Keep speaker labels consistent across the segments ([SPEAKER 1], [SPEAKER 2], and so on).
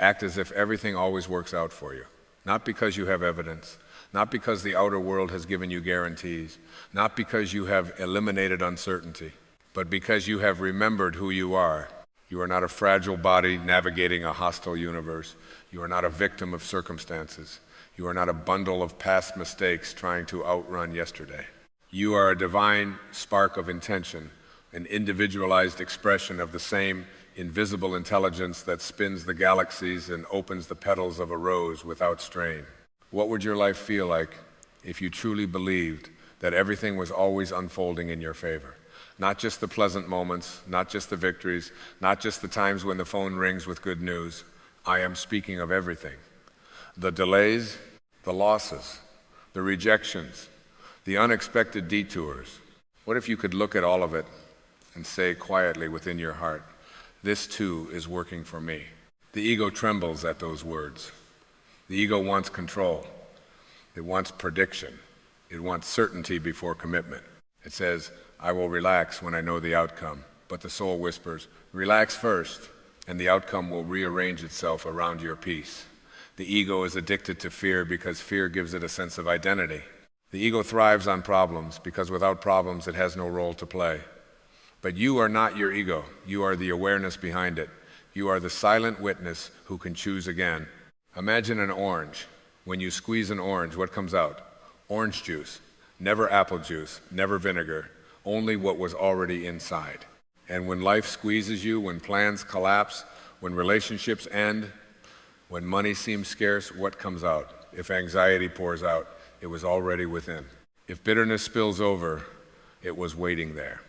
[SPEAKER 1] Act as if everything always works out for you. Not because you have evidence, not because the outer world has given you guarantees, not because you have eliminated uncertainty, but because you have remembered who you are. You are not a fragile body navigating a hostile universe. You are not a victim of circumstances. You are not a bundle of past mistakes trying to outrun yesterday. You are a divine spark of intention, an individualized expression of the same invisible intelligence that spins the galaxies and opens the petals of a rose without strain. What would your life feel like if you truly believed that everything was always unfolding in your favor? Not just the pleasant moments, not just the victories, not just the times when the phone rings with good news. I am speaking of everything. The delays, the losses, the rejections, the unexpected detours. What if you could look at all of it and say quietly within your heart, this too is working for me? The ego trembles at those words. The ego wants control. It wants prediction. It wants certainty before commitment. It says, I will relax when I know the outcome. But the soul whispers, relax first, and the outcome will rearrange itself around your peace. The ego is addicted to fear because fear gives it a sense of identity. The ego thrives on problems because without problems it has no role to play. But you are not your ego. You are the awareness behind it. You are the silent witness who can choose again. Imagine an orange. When you squeeze an orange, what comes out? Orange juice. Never apple juice, never vinegar, only what was already inside. And when life squeezes you, when plans collapse, when relationships end, when money seems scarce, what comes out? If anxiety pours out, it was already within. If bitterness spills over, it was waiting there.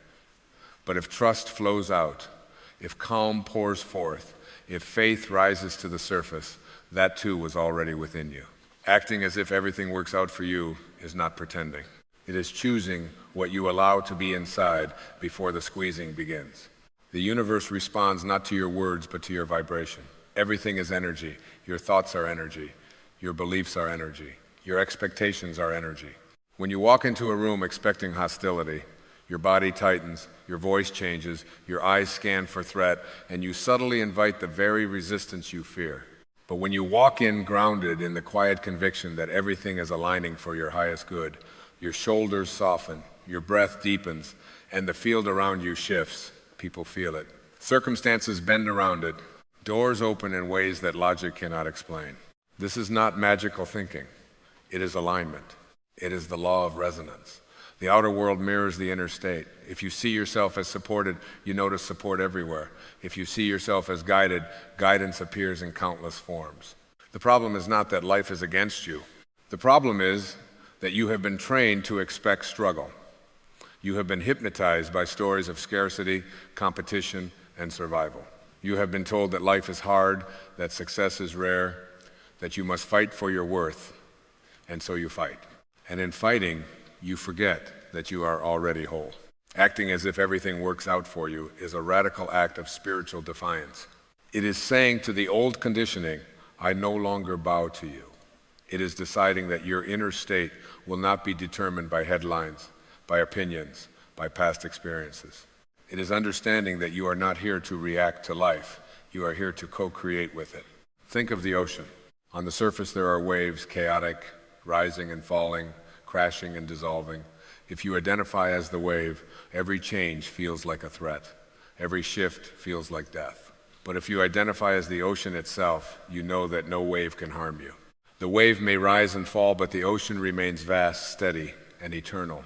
[SPEAKER 1] But if trust flows out, if calm pours forth, if faith rises to the surface, that too was already within you. Acting as if everything works out for you is not pretending. It is choosing what you allow to be inside before the squeezing begins. The universe responds not to your words, but to your vibration. Everything is energy. Your thoughts are energy. Your beliefs are energy. Your expectations are energy. When you walk into a room expecting hostility, your body tightens, your voice changes, your eyes scan for threat, and you subtly invite the very resistance you fear. But when you walk in grounded in the quiet conviction that everything is aligning for your highest good, your shoulders soften, your breath deepens, and the field around you shifts. People feel it. Circumstances bend around it. Doors open in ways that logic cannot explain. This is not magical thinking. It is alignment. It is the law of resonance. The outer world mirrors the inner state. If you see yourself as supported, you notice support everywhere. If you see yourself as guided, guidance appears in countless forms. The problem is not that life is against you. The problem is that you have been trained to expect struggle. You have been hypnotized by stories of scarcity, competition, and survival. You have been told that life is hard, that success is rare, that you must fight for your worth, and so you fight. And in fighting, you forget that you are already whole. Acting as if everything works out for you is a radical act of spiritual defiance. It is saying to the old conditioning, I no longer bow to you. It is deciding that your inner state will not be determined by headlines, by opinions, by past experiences. It is understanding that you are not here to react to life. You are here to co-create with it. Think of the ocean. On the surface there are waves, chaotic, rising and falling, crashing and dissolving. If you identify as the wave, every change feels like a threat. Every shift feels like death. But if you identify as the ocean itself, you know that no wave can harm you. The wave may rise and fall, but the ocean remains vast, steady, and eternal.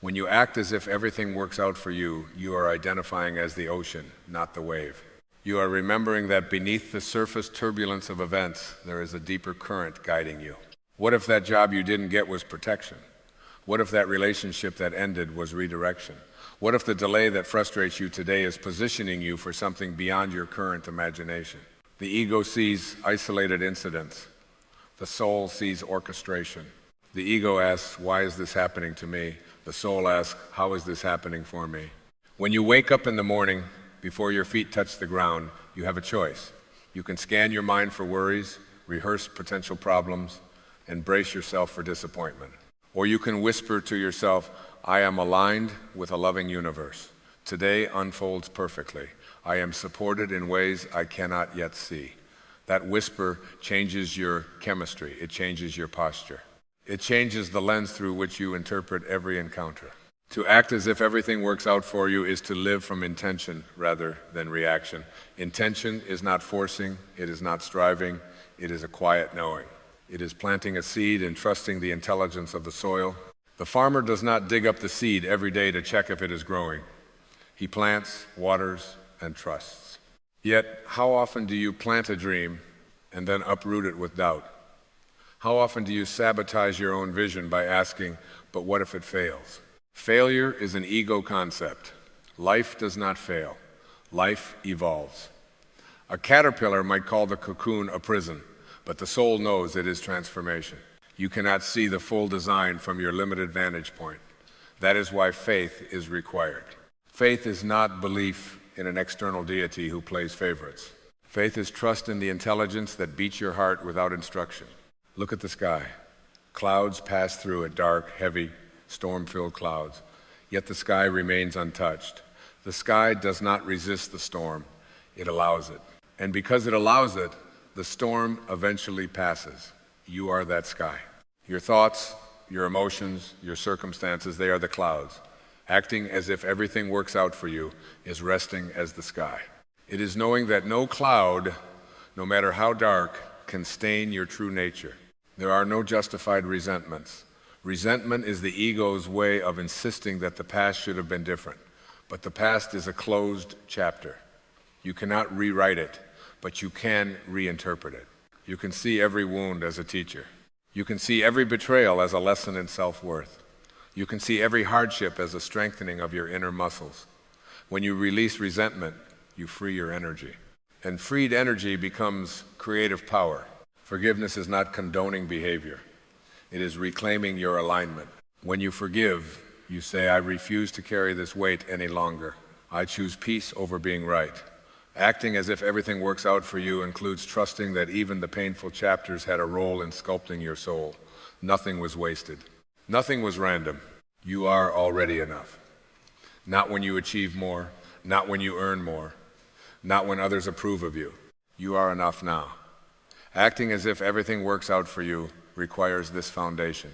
[SPEAKER 1] When you act as if everything works out for you, you are identifying as the ocean, not the wave. You are remembering that beneath the surface turbulence of events, there is a deeper current guiding you. What if that job you didn't get was protection? What if that relationship that ended was redirection? What if the delay that frustrates you today is positioning you for something beyond your current imagination? The ego sees isolated incidents. The soul sees orchestration. The ego asks, why is this happening to me? The soul asks, how is this happening for me? When you wake up in the morning, before your feet touch the ground, you have a choice. You can scan your mind for worries, rehearse potential problems, and brace yourself for disappointment. Or you can whisper to yourself, I am aligned with a loving universe. Today unfolds perfectly. I am supported in ways I cannot yet see. That whisper changes your chemistry. It changes your posture. It changes the lens through which you interpret every encounter. To act as if everything works out for you is to live from intention rather than reaction. Intention is not forcing, it is not striving, it is a quiet knowing. It is planting a seed and trusting the intelligence of the soil. The farmer does not dig up the seed every day to check if it is growing. He plants, waters, and trusts. Yet, how often do you plant a dream and then uproot it with doubt? How often do you sabotage your own vision by asking, but what if it fails? Failure is an ego concept. Life does not fail. Life evolves. A caterpillar might call the cocoon a prison, but the soul knows it is transformation. You cannot see the full design from your limited vantage point. That is why faith is required. Faith is not belief in an external deity who plays favorites. Faith is trust in the intelligence that beats your heart without instruction. Look at the sky. Clouds pass through it, dark, heavy, storm-filled clouds. Yet the sky remains untouched. The sky does not resist the storm. It allows it. And because it allows it, the storm eventually passes. You are that sky. Your thoughts, your emotions, your circumstances, they are the clouds. Acting as if everything works out for you is resting as the sky. It is knowing that no cloud, no matter how dark, can stain your true nature. There are no justified resentments. Resentment is the ego's way of insisting that the past should have been different. But the past is a closed chapter. You cannot rewrite it, but you can reinterpret it. You can see every wound as a teacher. You can see every betrayal as a lesson in self-worth. You can see every hardship as a strengthening of your inner muscles. When you release resentment, you free your energy. And freed energy becomes creative power. Forgiveness is not condoning behavior. It is reclaiming your alignment. When you forgive, you say, I refuse to carry this weight any longer. I choose peace over being right. Acting as if everything works out for you includes trusting that even the painful chapters had a role in sculpting your soul. Nothing was wasted. Nothing was random. You are already enough. Not when you achieve more, not when you earn more, not when others approve of you. You are enough now. Acting as if everything works out for you requires this foundation.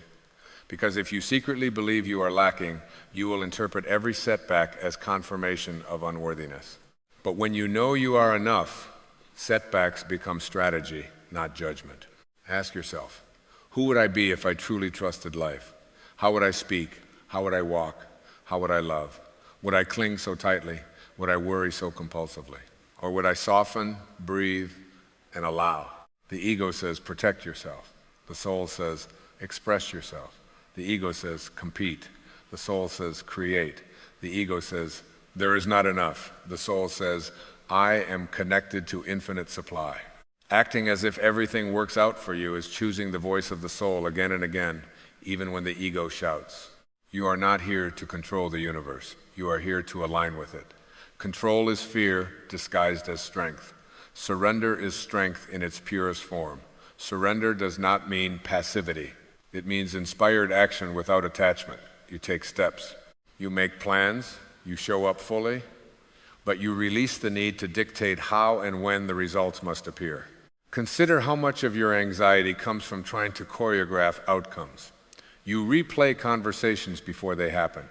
[SPEAKER 1] Because if you secretly believe you are lacking, you will interpret every setback as confirmation of unworthiness. But when you know you are enough, setbacks become strategy, not judgment. Ask yourself, who would I be if I truly trusted life? How would I speak? How would I walk? How would I love? Would I cling so tightly? Would I worry so compulsively? Or would I soften, breathe, and allow? The ego says, protect yourself. The soul says, express yourself. The ego says, compete. The soul says, create. The ego says, there is not enough. The soul says, I am connected to infinite supply. Acting as if everything works out for you is choosing the voice of the soul again and again, even when the ego shouts. You are not here to control the universe. You are here to align with it. Control is fear disguised as strength. Surrender is strength in its purest form. Surrender does not mean passivity. It means inspired action without attachment. You take steps. You make plans. You show up fully. But you release the need to dictate how and when the results must appear. Consider how much of your anxiety comes from trying to choreograph outcomes. You replay conversations before they happen.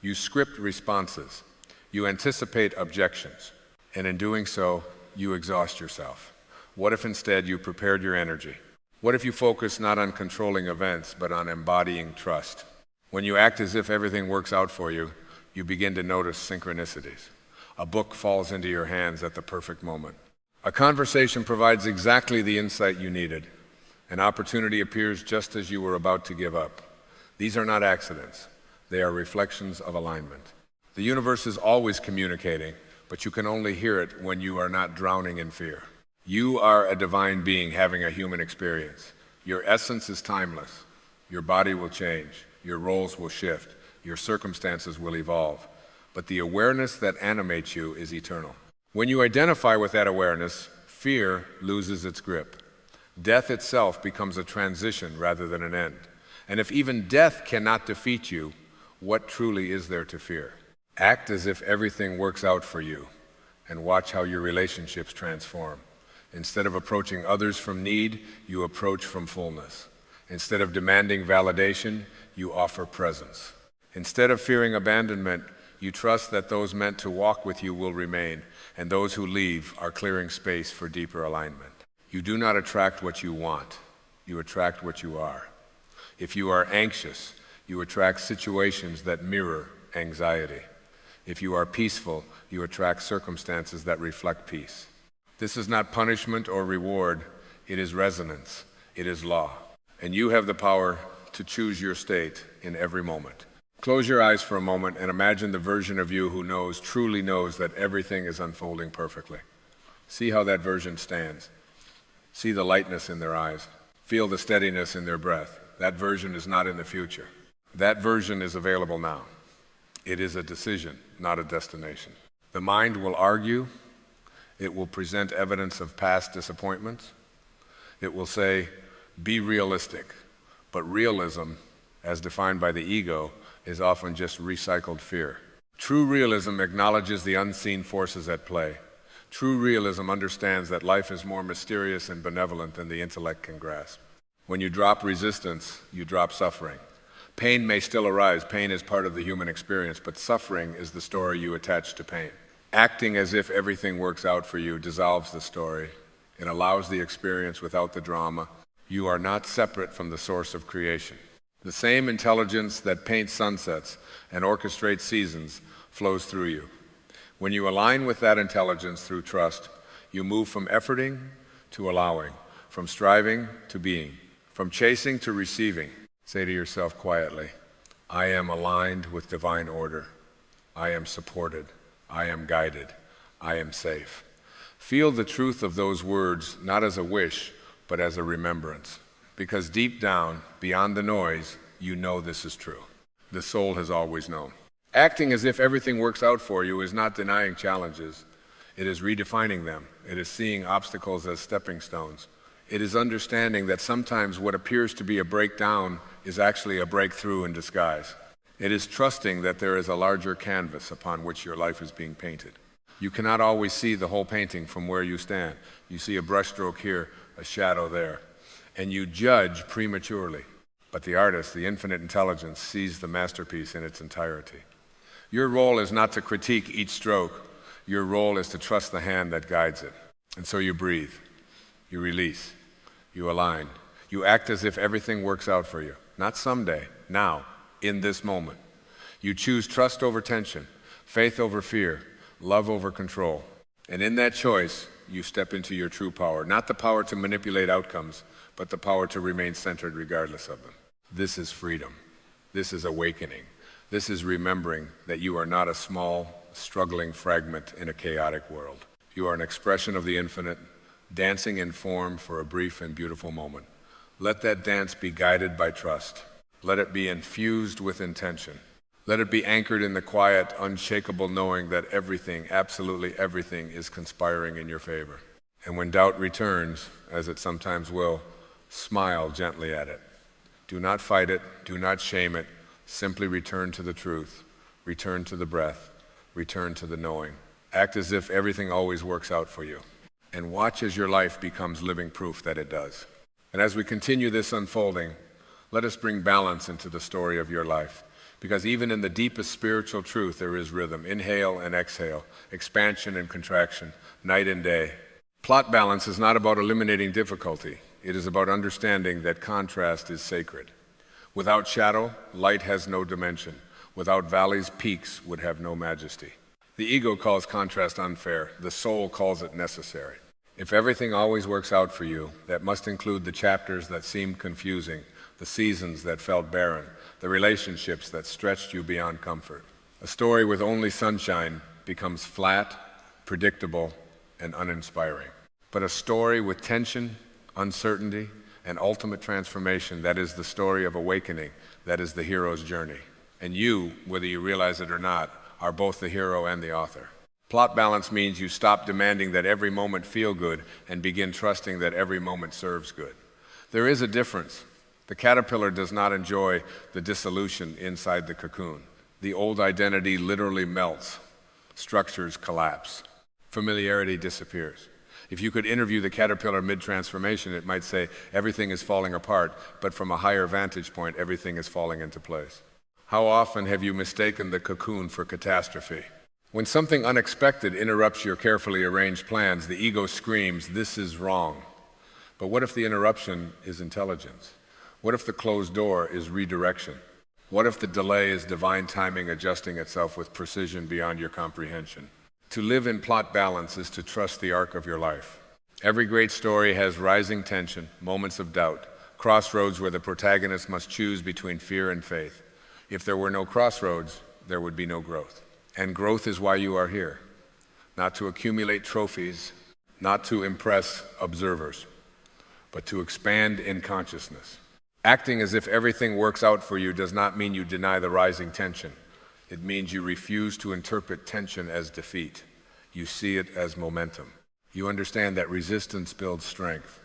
[SPEAKER 1] You script responses. You anticipate objections. And in doing so, you exhaust yourself. What if instead you prepared your energy? What if you focus not on controlling events, but on embodying trust? When you act as if everything works out for you, you begin to notice synchronicities. A book falls into your hands at the perfect moment. A conversation provides exactly the insight you needed. An opportunity appears just as you were about to give up. These are not accidents. They are reflections of alignment. The universe is always communicating, but you can only hear it when you are not drowning in fear. You are a divine being having a human experience. Your essence is timeless. Your body will change. Your roles will shift. Your circumstances will evolve. But the awareness that animates you is eternal. When you identify with that awareness, fear loses its grip. Death itself becomes a transition rather than an end. And if even death cannot defeat you, what truly is there to fear? Act as if everything works out for you, and watch how your relationships transform. Instead of approaching others from need, you approach from fullness. Instead of demanding validation, you offer presence. Instead of fearing abandonment, you trust that those meant to walk with you will remain, and those who leave are clearing space for deeper alignment. You do not attract what you want, you attract what you are. If you are anxious, you attract situations that mirror anxiety. If you are peaceful, you attract circumstances that reflect peace. This is not punishment or reward, it is resonance, it is law. And you have the power to choose your state in every moment. Close your eyes for a moment and imagine the version of you who knows, truly knows that everything is unfolding perfectly. See how that version stands. See the lightness in their eyes. Feel the steadiness in their breath. That version is not in the future. That version is available now. It is a decision, not a destination. The mind will argue. It will present evidence of past disappointments. It will say, be realistic. But realism, as defined by the ego, is often just recycled fear. True realism acknowledges the unseen forces at play. True realism understands that life is more mysterious and benevolent than the intellect can grasp. When you drop resistance, you drop suffering. Pain may still arise. Pain is part of the human experience, but suffering is the story you attach to pain. Acting as if everything works out for you dissolves the story. It allows the experience without the drama. You are not separate from the source of creation. The same intelligence that paints sunsets and orchestrates seasons flows through you. When you align with that intelligence through trust, you move from efforting to allowing, from striving to being, from chasing to receiving. Say to yourself quietly, I am aligned with divine order. I am supported. I am guided. I am safe. Feel the truth of those words not as a wish, but as a remembrance. Because deep down, beyond the noise, you know this is true. The soul has always known. Acting as if everything works out for you is not denying challenges. It is redefining them. It is seeing obstacles as stepping stones. It is understanding that sometimes what appears to be a breakdown is actually a breakthrough in disguise. It is trusting that there is a larger canvas upon which your life is being painted. You cannot always see the whole painting from where you stand. You see a brushstroke here, a shadow there, and you judge prematurely. But the artist, the infinite intelligence, sees the masterpiece in its entirety. Your role is not to critique each stroke. Your role is to trust the hand that guides it. And so you breathe, you release, you align. You act as if everything works out for you. Not someday, now, in this moment. You choose trust over tension, faith over fear, love over control. And in that choice, you step into your true power. Not the power to manipulate outcomes, but the power to remain centered regardless of them. This is freedom. This is awakening. This is remembering that you are not a small, struggling fragment in a chaotic world. You are an expression of the infinite, dancing in form for a brief and beautiful moment. Let that dance be guided by trust. Let it be infused with intention. Let it be anchored in the quiet, unshakable knowing that everything, absolutely everything, is conspiring in your favor. And when doubt returns, as it sometimes will, smile gently at it. Do not fight it, do not shame it. Simply return to the truth, return to the breath, return to the knowing. Act as if everything always works out for you. And watch as your life becomes living proof that it does. And as we continue this unfolding, let us bring balance into the story of your life. Because even in the deepest spiritual truth, there is rhythm. Inhale and exhale, expansion and contraction, night and day. Plot balance is not about eliminating difficulty. It is about understanding that contrast is sacred. Without shadow, light has no dimension. Without valleys, peaks would have no majesty. The ego calls contrast unfair. The soul calls it necessary. If everything always works out for you, that must include the chapters that seemed confusing, the seasons that felt barren, the relationships that stretched you beyond comfort. A story with only sunshine becomes flat, predictable, and uninspiring. But a story with tension, uncertainty, and ultimate transformation, that is the story of awakening, that is the hero's journey. And you, whether you realize it or not, are both the hero and the author. Plot balance means you stop demanding that every moment feel good and begin trusting that every moment serves good. There is a difference. The caterpillar does not enjoy the dissolution inside the cocoon. The old identity literally melts. Structures collapse. Familiarity disappears. If you could interview the caterpillar mid-transformation, it might say, everything is falling apart, but from a higher vantage point, everything is falling into place. How often have you mistaken the cocoon for catastrophe? When something unexpected interrupts your carefully arranged plans, the ego screams, "This is wrong." But what if the interruption is intelligence? What if the closed door is redirection? What if the delay is divine timing adjusting itself with precision beyond your comprehension? To live in plot balance is to trust the arc of your life. Every great story has rising tension, moments of doubt, crossroads where the protagonist must choose between fear and faith. If there were no crossroads, there would be no growth. And growth is why you are here. Not to accumulate trophies, not to impress observers, but to expand in consciousness. Acting as if everything works out for you does not mean you deny the rising tension. It means you refuse to interpret tension as defeat. You see it as momentum. You understand that resistance builds strength.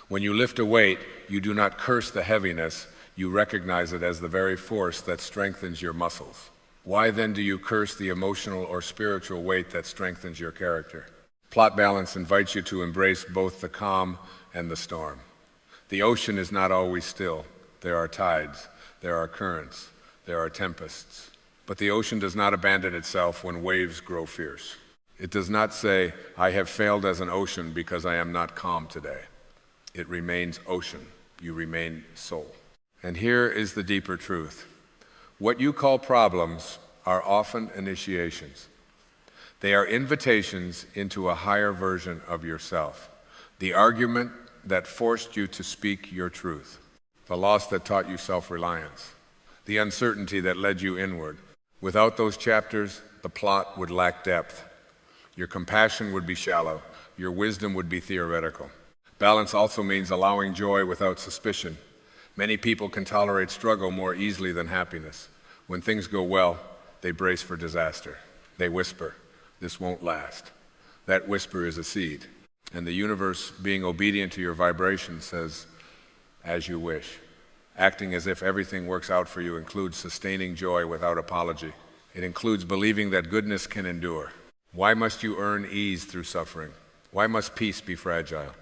[SPEAKER 1] When you lift a weight, you do not curse the heaviness, you recognize it as the very force that strengthens your muscles. Why then do you curse the emotional or spiritual weight that strengthens your character? Plot balance invites you to embrace both the calm and the storm. The ocean is not always still. There are tides, there are currents, there are tempests. But the ocean does not abandon itself when waves grow fierce. It does not say, "I have failed as an ocean because I am not calm today." It remains ocean. You remain soul. And here is the deeper truth. What you call problems are often initiations. They are invitations into a higher version of yourself. The argument that forced you to speak your truth. The loss that taught you self-reliance. The uncertainty that led you inward. Without those chapters, the plot would lack depth. Your compassion would be shallow. Your wisdom would be theoretical. Balance also means allowing joy without suspicion. Many people can tolerate struggle more easily than happiness. When things go well, they brace for disaster. They whisper, "This won't last." That whisper is a seed. And the universe, being obedient to your vibration, says, "As you wish." Acting as if everything works out for you includes sustaining joy without apology. It includes believing that goodness can endure. Why must you earn ease through suffering? Why must peace be fragile?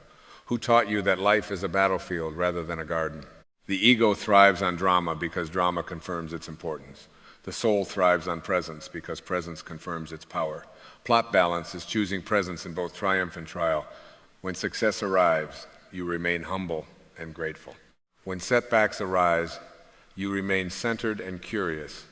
[SPEAKER 1] Who taught you that life is a battlefield rather than a garden? The ego thrives on drama because drama confirms its importance. The soul thrives on presence because presence confirms its power. Plot balance is choosing presence in both triumph and trial. When success arrives, you remain humble and grateful. When setbacks arise, you remain centered and curious.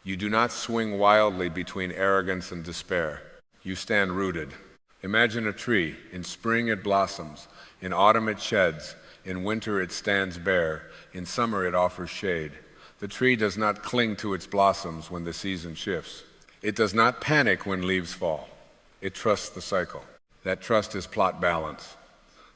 [SPEAKER 1] You do not swing wildly between arrogance and despair. You stand rooted. Imagine a tree. In spring it blossoms. In autumn it sheds. In winter it stands bare. In summer it offers shade. The tree does not cling to its blossoms when the season shifts. It does not panic when leaves fall. It trusts the cycle. That trust is plot balance.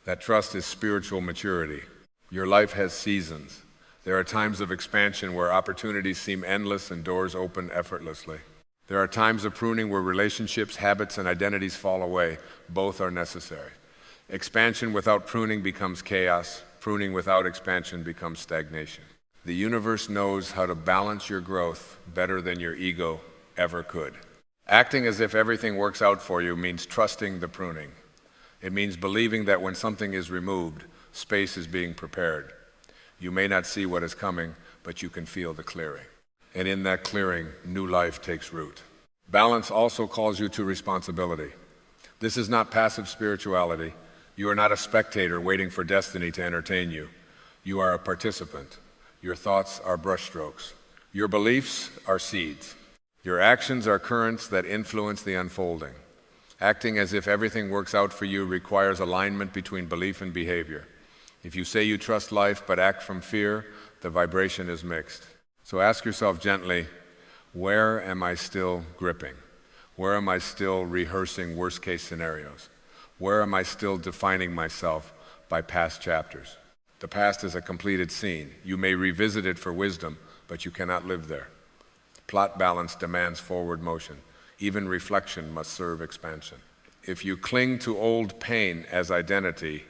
[SPEAKER 1] That trust is spiritual maturity. Your life has seasons. There are times of expansion where opportunities seem endless and doors open effortlessly. There are times of pruning where relationships, habits, and identities fall away. Both are necessary. Expansion without pruning becomes chaos. Pruning without expansion becomes stagnation. The universe knows how to balance your growth better than your ego ever could. Acting as if everything works out for you means trusting the pruning. It means believing that when something is removed, space is being prepared. You may not see what is coming, but you can feel the clearing. And in that clearing, new life takes root. Balance also calls you to responsibility. This is not passive spirituality. You are not a spectator waiting for destiny to entertain you. You are a participant. Your thoughts are brushstrokes. Your beliefs are seeds. Your actions are currents that influence the unfolding. Acting as if everything works out for you requires alignment between belief and behavior. If you say you trust life but act from fear, the vibration is mixed. So ask yourself gently, where am I still gripping? Where am I still rehearsing worst-case scenarios? Where am I still defining myself by past chapters? The past is a completed scene. You may revisit it for wisdom, but you cannot live there. Plot balance demands forward motion. Even reflection must serve expansion. If you cling to old pain as identity,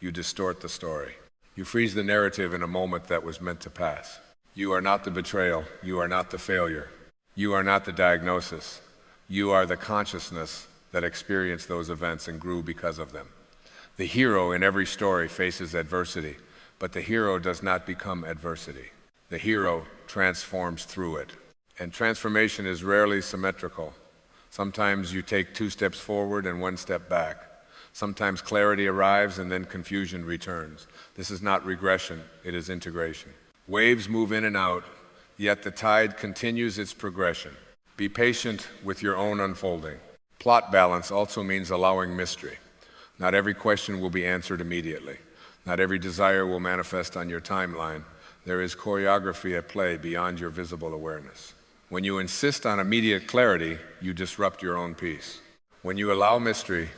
[SPEAKER 1] you distort the story. You freeze the narrative in a moment that was meant to pass. You are not the betrayal. You are not the failure. You are not the diagnosis. You are the consciousness that experienced those events and grew because of them. The hero in every story faces adversity, but the hero does not become adversity. The hero transforms through it. And transformation is rarely symmetrical. Sometimes you take 2 steps forward and 1 step back. Sometimes clarity arrives and then confusion returns. This is not regression, it is integration. Waves move in and out, yet the tide continues its progression. Be patient with your own unfolding. Plot balance also means allowing mystery. Not every question will be answered immediately. Not every desire will manifest on your timeline. There is choreography at play beyond your visible awareness. When you insist on immediate clarity, you disrupt your own peace. When you allow mystery,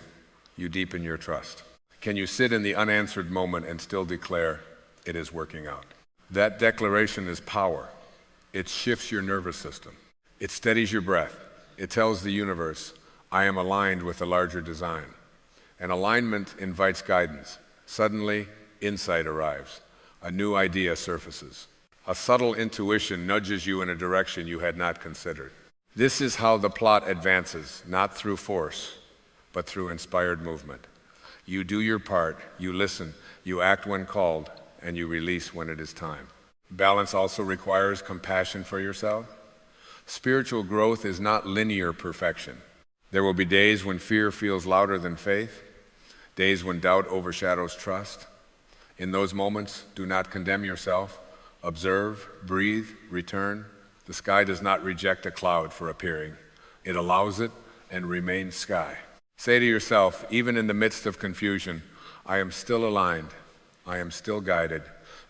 [SPEAKER 1] you deepen your trust. Can you sit in the unanswered moment and still declare, it is working out? That declaration is power. It shifts your nervous system. It steadies your breath. It tells the universe, I am aligned with the larger design. And alignment invites guidance. Suddenly, insight arrives. A new idea surfaces. A subtle intuition nudges you in a direction you had not considered. This is how the plot advances, not through force, but through inspired movement. You do your part, you listen, you act when called, and you release when it is time. Balance also requires compassion for yourself. Spiritual growth is not linear perfection. There will be days when fear feels louder than faith, days when doubt overshadows trust. In those moments, do not condemn yourself. Observe, breathe, return. The sky does not reject a cloud for appearing. It allows it and remains sky. Say to yourself, even in the midst of confusion, I am still aligned. I am still guided.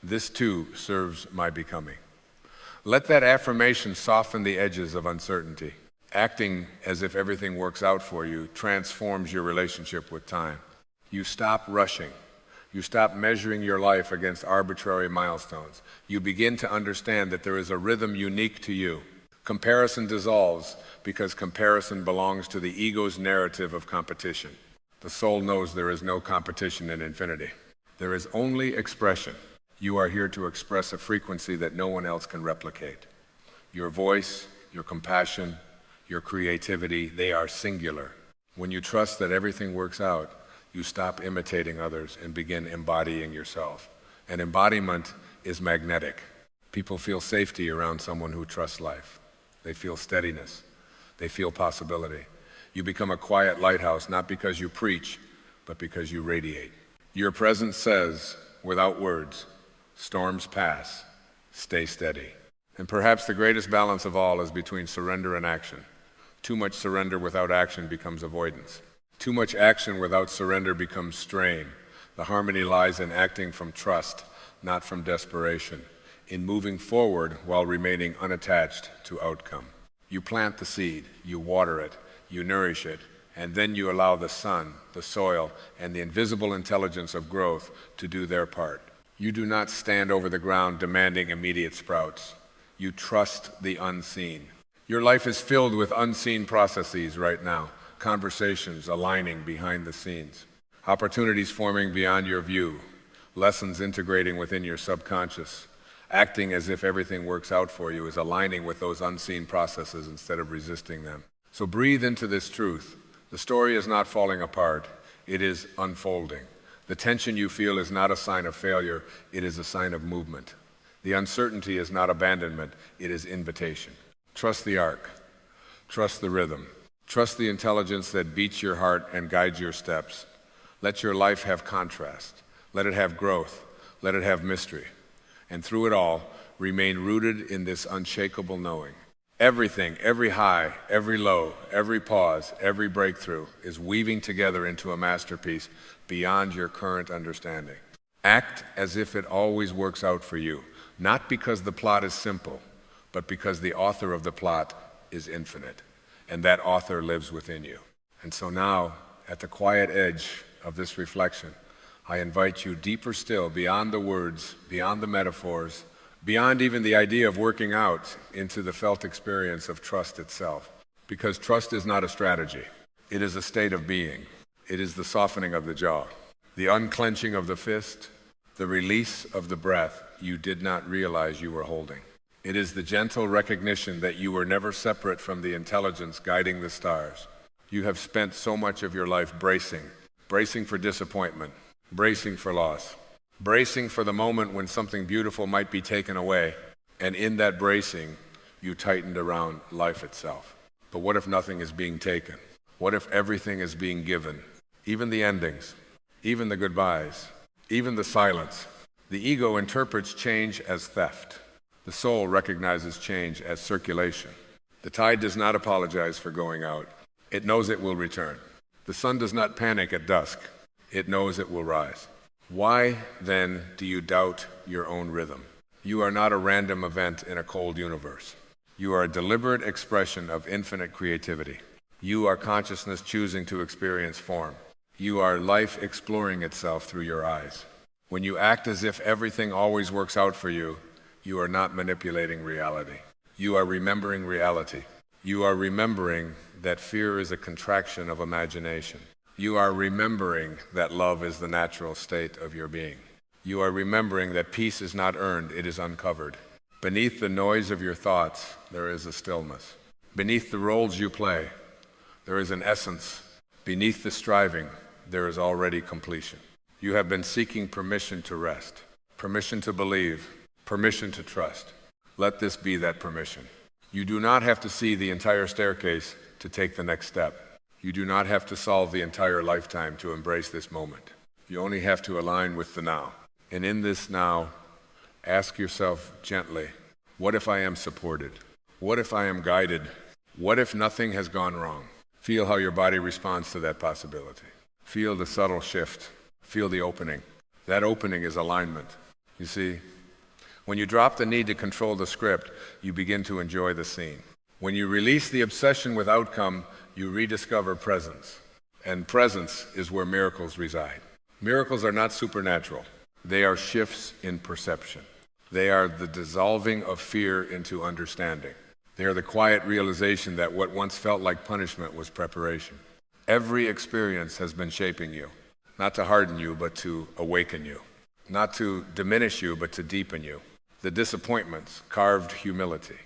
[SPEAKER 1] This too serves my becoming. Let that affirmation soften the edges of uncertainty. Acting as if everything works out for you transforms your relationship with time. You stop rushing. You stop measuring your life against arbitrary milestones. You begin to understand that there is a rhythm unique to you. Comparison dissolves because comparison belongs to the ego's narrative of competition. The soul knows there is no competition in infinity. There is only expression. You are here to express a frequency that no one else can replicate. Your voice, your compassion, your creativity, they are singular. When you trust that everything works out, you stop imitating others and begin embodying yourself. And embodiment is magnetic. People feel safety around someone who trusts life. They feel steadiness. They feel possibility. You become a quiet lighthouse, not because you preach, but because you radiate. Your presence says, without words, storms pass, stay steady. And perhaps the greatest balance of all is between surrender and action. Too much surrender without action becomes avoidance. Too much action without surrender becomes strain. The harmony lies in acting from trust, not from desperation, in moving forward while remaining unattached to outcome. You plant the seed, you water it, you nourish it, and then you allow the sun, the soil, and the invisible intelligence of growth to do their part. You do not stand over the ground demanding immediate sprouts. You trust the unseen. Your life is filled with unseen processes right now. Conversations aligning behind the scenes, opportunities forming beyond your view, lessons integrating within your subconscious. Acting as if everything works out for you is aligning with those unseen processes instead of resisting them. So breathe into this truth. The story is not falling apart, it is unfolding. The tension you feel is not a sign of failure, it is a sign of movement. The uncertainty is not abandonment, it is invitation. Trust the arc, trust the rhythm. Trust the intelligence that beats your heart and guides your steps. Let your life have contrast. Let it have growth. Let it have mystery. And through it all, remain rooted in this unshakable knowing. Everything, every high, every low, every pause, every breakthrough is weaving together into a masterpiece beyond your current understanding. Act as if it always works out for you, not because the plot is simple, but because the author of the plot is infinite. And that author lives within you. And so now, at the quiet edge of this reflection, I invite you deeper still, beyond the words, beyond the metaphors, beyond even the idea of working out, into the felt experience of trust itself. Because trust is not a strategy. It is a state of being. It is the softening of the jaw, the unclenching of the fist, the release of the breath you did not realize you were holding. It is the gentle recognition that you were never separate from the intelligence guiding the stars. You have spent so much of your life bracing, bracing for disappointment, bracing for loss, bracing for the moment when something beautiful might be taken away, and in that bracing, you tightened around life itself. But what if nothing is being taken? What if everything is being given? Even the endings, even the goodbyes, even the silence. The ego interprets change as theft. The soul recognizes change as circulation. The tide does not apologize for going out. It knows it will return. The sun does not panic at dusk. It knows it will rise. Why, then, do you doubt your own rhythm? You are not a random event in a cold universe. You are a deliberate expression of infinite creativity. You are consciousness choosing to experience form. You are life exploring itself through your eyes. When you act as if everything always works out for you, you are not manipulating reality. You are remembering reality. You are remembering that fear is a contraction of imagination. You are remembering that love is the natural state of your being. You are remembering that peace is not earned, it is uncovered. Beneath the noise of your thoughts, there is a stillness. Beneath the roles you play, there is an essence. Beneath the striving, there is already completion. You have been seeking permission to rest, permission to believe, permission to trust. Let this be that permission. You do not have to see the entire staircase to take the next step. You do not have to solve the entire lifetime to embrace this moment. You only have to align with the now. And in this now, ask yourself gently, what if I am supported? What if I am guided? What if nothing has gone wrong? Feel how your body responds to that possibility. Feel the subtle shift. Feel the opening. That opening is alignment. You see, when you drop the need to control the script, you begin to enjoy the scene. When you release the obsession with outcome, you rediscover presence. And presence is where miracles reside. Miracles are not supernatural. They are shifts in perception. They are the dissolving of fear into understanding. They are the quiet realization that what once felt like punishment was preparation. Every experience has been shaping you, not to harden you, but to awaken you. Not to diminish you, but to deepen you. The disappointments carved humility.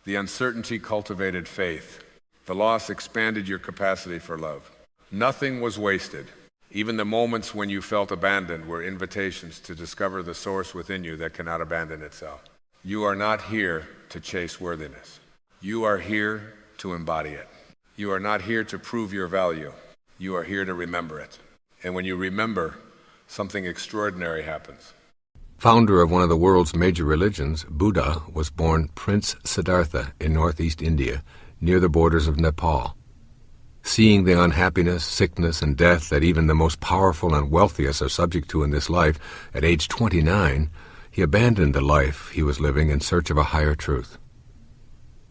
[SPEAKER 1] The uncertainty cultivated faith. The loss expanded your capacity for love. Nothing was wasted. Even the moments when you felt abandoned were invitations to discover the source within you that cannot abandon itself. You are not here to chase worthiness. You are here to embody it. You are not here to prove your value. You are here to remember it. And when you remember, something extraordinary happens.
[SPEAKER 2] Founder of one of the world's major religions, Buddha was born Prince Siddhartha in northeast India, near the borders of Nepal. Seeing the unhappiness, sickness, and death that even the most powerful and wealthiest are subject to in this life, at age 29, he abandoned the life he was living in search of a higher truth.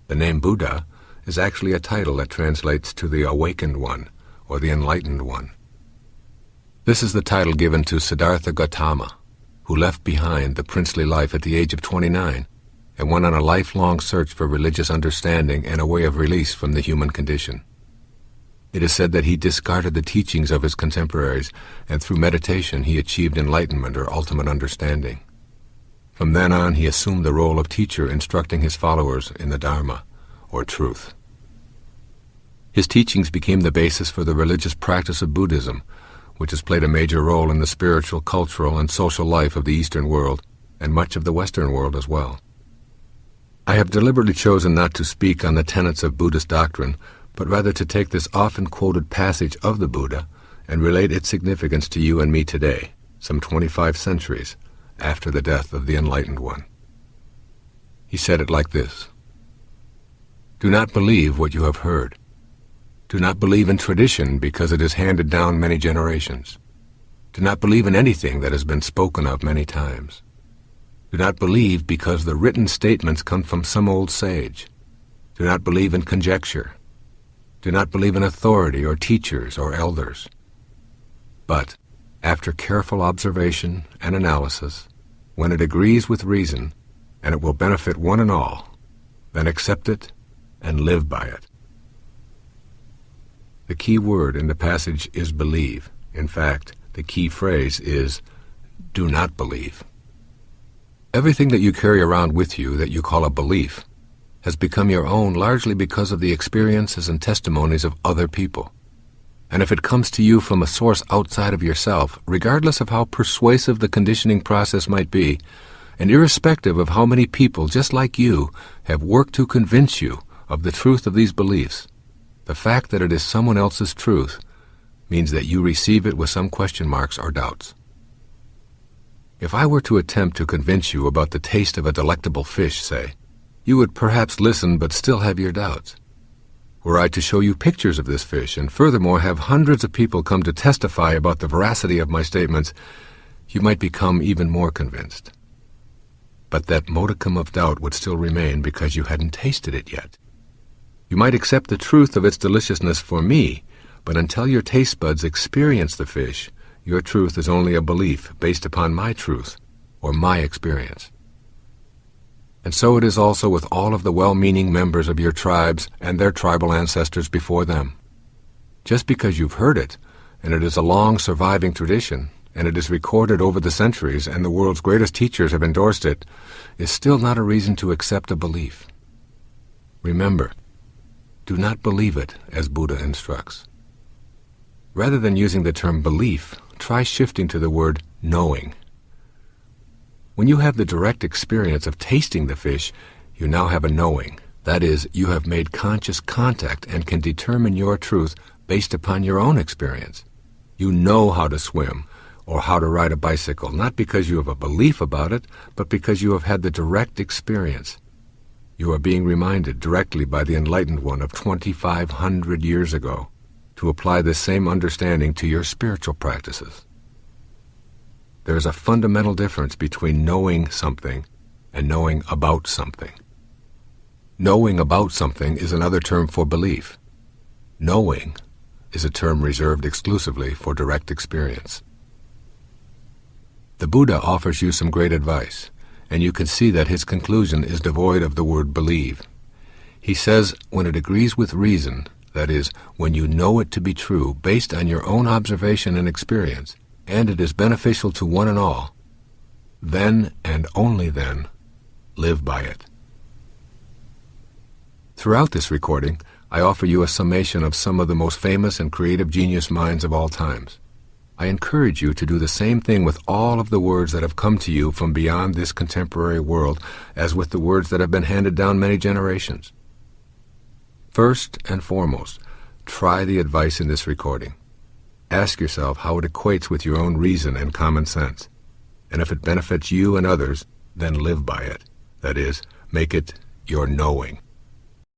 [SPEAKER 2] The name Buddha is actually a title that translates to the awakened one, or the enlightened one. This is the title given to Siddhartha Gautama, who left behind the princely life at the age of 29 and went on a lifelong search for religious understanding and a way of release from the human condition. It is said that he discarded the teachings of his contemporaries, and through meditation he achieved enlightenment or ultimate understanding. From then on, he assumed the role of teacher, instructing his followers in the Dharma, or truth. His teachings became the basis for the religious practice of Buddhism, which has played a major role in the spiritual, cultural, and social life of the Eastern world, and much of the Western world as well. I have deliberately chosen not to speak on the tenets of Buddhist doctrine, but rather to take this often quoted passage of the Buddha and relate its significance to you and me today, some 25 centuries after the death of the Enlightened One. He said it like this: "Do not believe what you have heard. Do not believe in tradition because it is handed down many generations. Do not believe in anything that has been spoken of many times. Do not believe because the written statements come from some old sage. Do not believe in conjecture. Do not believe in authority or teachers or elders. But, after careful observation and analysis, when it agrees with reason, and it will benefit one and all, then accept it and live by it." The key word in the passage is believe. In fact, the key phrase is do not believe. Everything that you carry around with you that you call a belief has become your own largely because of the experiences and testimonies of other people. And if it comes to you from a source outside of yourself, regardless of how persuasive the conditioning process might be, and irrespective of how many people just like you have worked to convince you of the truth of these beliefs, the fact that it is someone else's truth means that you receive it with some question marks or doubts. If I were to attempt to convince you about the taste of a delectable fish, say, you would perhaps listen but still have your doubts. Were I to show you pictures of this fish and furthermore have hundreds of people come to testify about the veracity of my statements, you might become even more convinced. But that modicum of doubt would still remain because you hadn't tasted it yet. You might accept the truth of its deliciousness for me, but until your taste buds experience the fish, your truth is only a belief based upon my truth or my experience. And so it is also with all of the well-meaning members of your tribes and their tribal ancestors before them. Just because you've heard it, and it is a long surviving tradition, and it is recorded over the centuries, and the world's greatest teachers have endorsed it, is still not a reason to accept a belief. Remember, do not believe it as Buddha instructs. Rather than using the term belief, try shifting to the word knowing. When you have the direct experience of tasting the fish, you now have a knowing. That is, you have made conscious contact and can determine your truth based upon your own experience. You know how to swim or how to ride a bicycle, not because you have a belief about it, but because you have had the direct experience. You are being reminded directly by the enlightened one of 2,500 years ago to apply this same understanding to your spiritual practices. There is a fundamental difference between knowing something and knowing about something. Knowing about something is another term for belief. Knowing is a term reserved exclusively for direct experience. The Buddha offers you some great advice, and you can see that his conclusion is devoid of the word believe. He says, when it agrees with reason, that is, when you know it to be true based on your own observation and experience, and it is beneficial to one and all, then and only then, live by it. Throughout this recording, I offer you a summation of some of the most famous and creative genius minds of all times. I encourage you to do the same thing with all of the words that have come to you from beyond this contemporary world as with the words that have been handed down many generations. First and foremost, try the advice in this recording. Ask yourself how it equates with your own reason and common sense. And if it benefits you and others, then live by it. That is, make it your knowing.